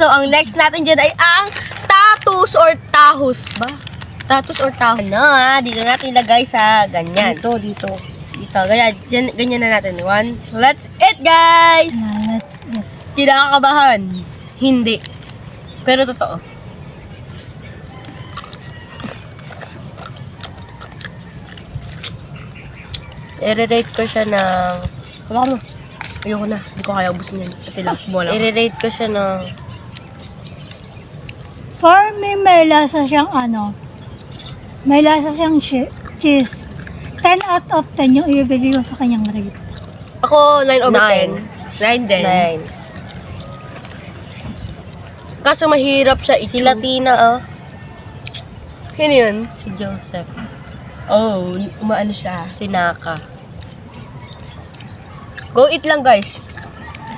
So, ang next natin dyan ay ang tatus or tahus ba? Tatus or tahus. Ano dito natin ilagay sa ganyan. Dito. Dito, ganyan na natin. Let's eat, guys! Let's eat. Kinakakabahan. Hindi. Pero totoo. I-rate ko siya ng... Hawakan mo. Ayoko na. Hindi ko kaya ubusin yan. Pati lang. Bola. I-rate ko siya ng... For me, may lasa siyang may lasa siyang cheese. 10 out of 10 yung ibibigay ko sa kanyang rate. Ako, 9 over 10. 9 din. 9. Kaso mahirap siya. Si Latina, Sino yun? Si Joseph. Oh, umaano siya. Si Naka. Go eat lang, guys.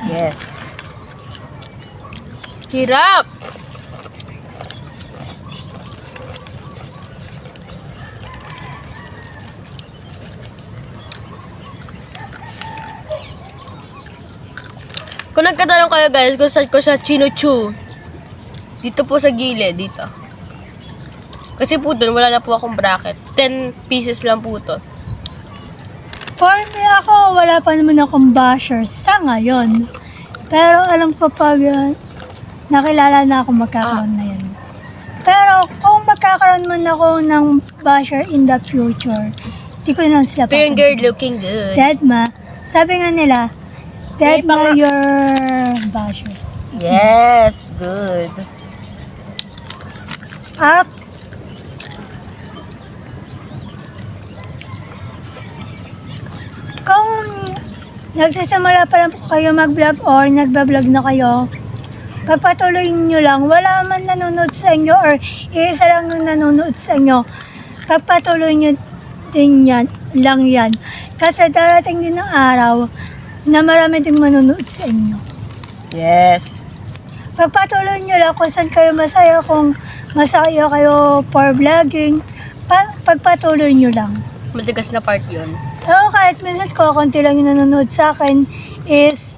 Yes. Hirap! Kung nagkatanong kayo, guys, kung saan ko siya chinuchu, dito po sa gilid, dito. Kasi po doon, wala na po akong bracket. 10 pieces lang po to. For me, ako, wala pa naman akong basher sa ngayon. Pero alam ko pag nakilala na ako magkakaroon na yan. Pero kung magkakaroon man ako ng basher in the future, di ko na sila Finger looking good. Deadma, sabi nga nila, Deadma your bashers. Yes, good. At kung nagsisimula pa lang po kayo mag-vlog or nagbablog na kayo, pagpatuloy nyo lang, wala man nanonood sa inyo or isa lang yung nanonood sa inyo, pagpatuloy nyo din lang yan. Kasi darating din ang araw na marami din manonood sa inyo. Yes. Pagpatuloy nyo lang kung saan kayo masaya, kung masaya kayo for vlogging, pagpatuloy nyo lang. Matigas na part yun. Kahit minsan ko, konti lang yung nanonood sa akin is,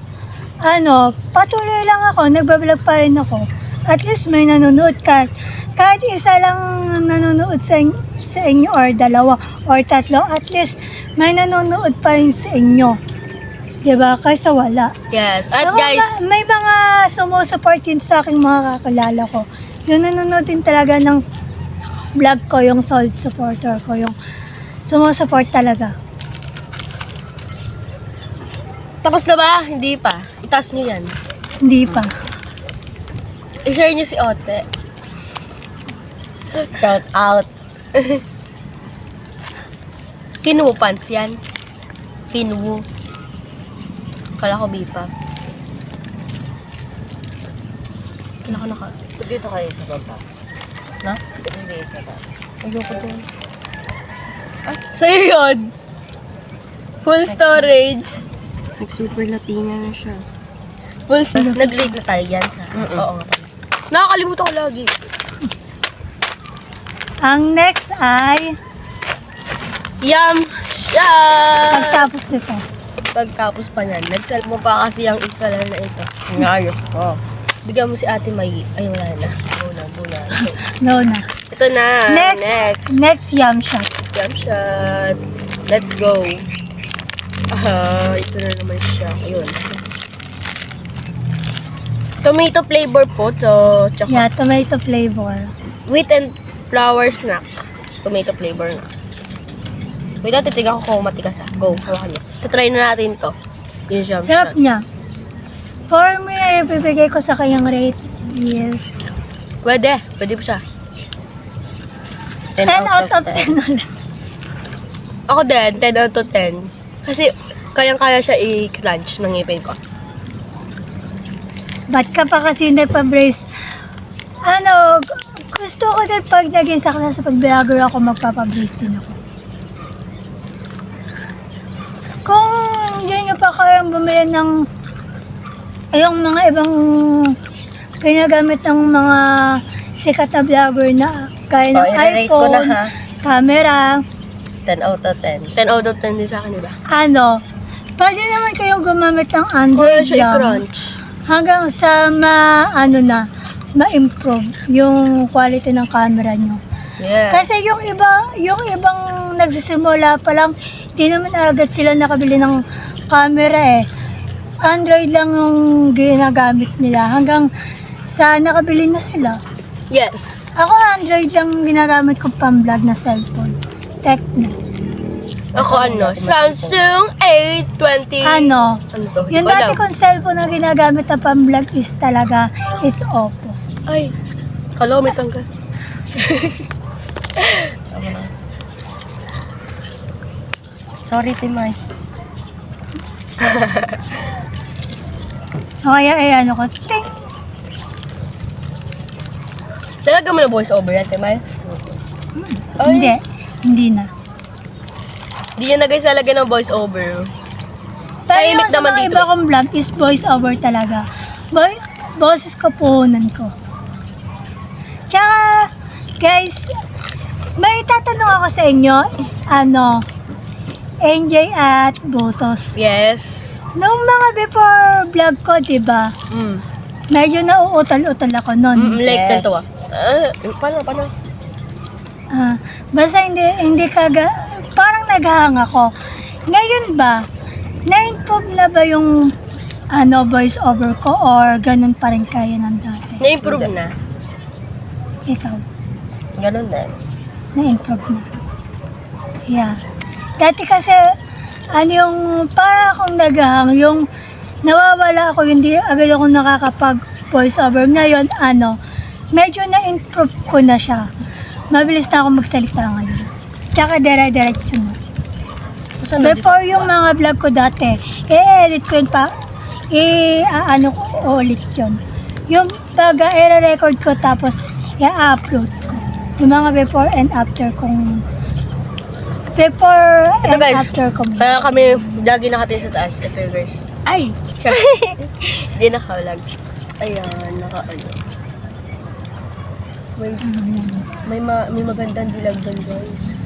patuloy lang ako, nagbablog pa rin ako. At least may nanonood kahit isa lang nanonood sa inyo or dalawa or tatlo, at least may nanonood pa rin sa inyo. Diba? Kaysa wala. Yes. At guys, May mga sumusuport din sa aking mga kakalala ko. Yung nanonood din talaga ng vlog ko, yung solid supporter ko, yung sumusupport talaga. tapos na ba? Hindi pa. Itaas nyo yan. Hindi pa. I-share nyo si Ote. Shout out. Kinuwo pants yan. Kinuwo. Kala ko bipa. Kala ko naka. Dito kayo sa baba. No? Hindi sa baba. Ayoko din. Sa'yo yun. Full storage. Super Latina na siya. Nag-late na tayo yan sa... Oo nga pala. Nakakalimutan ko lagi. Ang next ay Yum shot! pagtapos nito. Pagtapos pa niyan, nag-sell mo pa kasi yung ikala na ito. Ngayos ko. Bigyan mo si Ate May. Ay, wala na. Muna. No na. Ito na. Next yum shot. Yum shot. Let's go. Ito na naman siya. Ayun. Tomato flavor po to. Tsaka Yeah, tomato flavor. wheat and flour snack. Tomato flavor na. Wait, titigan ko kung matigas ah. Go, hawakan niyo. Try na natin to. Yung jump Sarap shot. niya. For me, ay bibigay ko sa kanyang rate is Pwede po siya. 10 out of 10 ulit. Ako din, 10 out of 10. Kasi, kayang-kaya siya i-crunch ng ngipin ko. Ba't ka pa kasi nagpa-brace? Gusto ko din pag naging success sa pag-vlogger ako, magpapabrace din ako. Kung hindi nyo pa kayang bumili ng yung mga ibang ginagamit ng mga sikat na vlogger na kaya ng i-rate ko na iPhone, ha. camera, 10 out of 10. 10 out of 10 din sa akin, diba? pwede naman kayong gumamit ng Kaya Android siya lang. i-crunch. hanggang sa ma-improve yung quality ng camera nyo. Yeah. Kasi yung ibang nagsisimula pa lang, di naman agad sila nakabili ng camera eh. Android lang yung ginagamit nila hanggang sa nakabili na sila. Yes. Ako Android lang yung ginagamit ko pang-vlog na cellphone. Tecno. Ako Samsung A20. Ano? Ano to? Yung Hindi ko dati alam. kong cellphone na ginagamit na pang-vlog is Oppo. Ay, kala ko may tanggal. Tama na. Sorry, Timay. O kaya ano ko, ting! Talaga mo na voice over yan, Timay? Ay. Hindi na. Di yan na guys lalagyan ng voice over. Pero Tahimik yung sa naman mga dito iba eh. kong vlog is voice over talaga. Boses ko, puhunan ko. Tsaka, guys, may tatanong ako sa inyo. NJ at Botos. Yes. Nung mga before vlog ko, diba? Medyo nauutal-utal ako nun. Like Yes. ganito ah. Paano? Basta hindi parang naghahang ako. Ngayon ba, na-improve na ba yung voice over ko or ganun pa rin kaya ng dati? Na-improve na. Ikaw, Ganun din. na-improve na. Yeah. Dati kasi, yung para akong naghahang, yung nawawala ako, hindi agad ako nakakapag voice over. Ngayon, medyo na-improve ko na siya. Mabilis na ako magsalita ngayon. Tsaka dire-diretso na. Before yung mga vlog ko dati, i-edit ko yun pa, ko ulit yun. Yung baga, i-record ko tapos i-upload ko. Yung mga before and after kong Ito guys, after ko. kaya kami lagi nakatingin sa taas. Ito yun guys. Ay! Siya. Hindi naka-vlog. Ayan, naka-ano. May magandang dilag doon guys.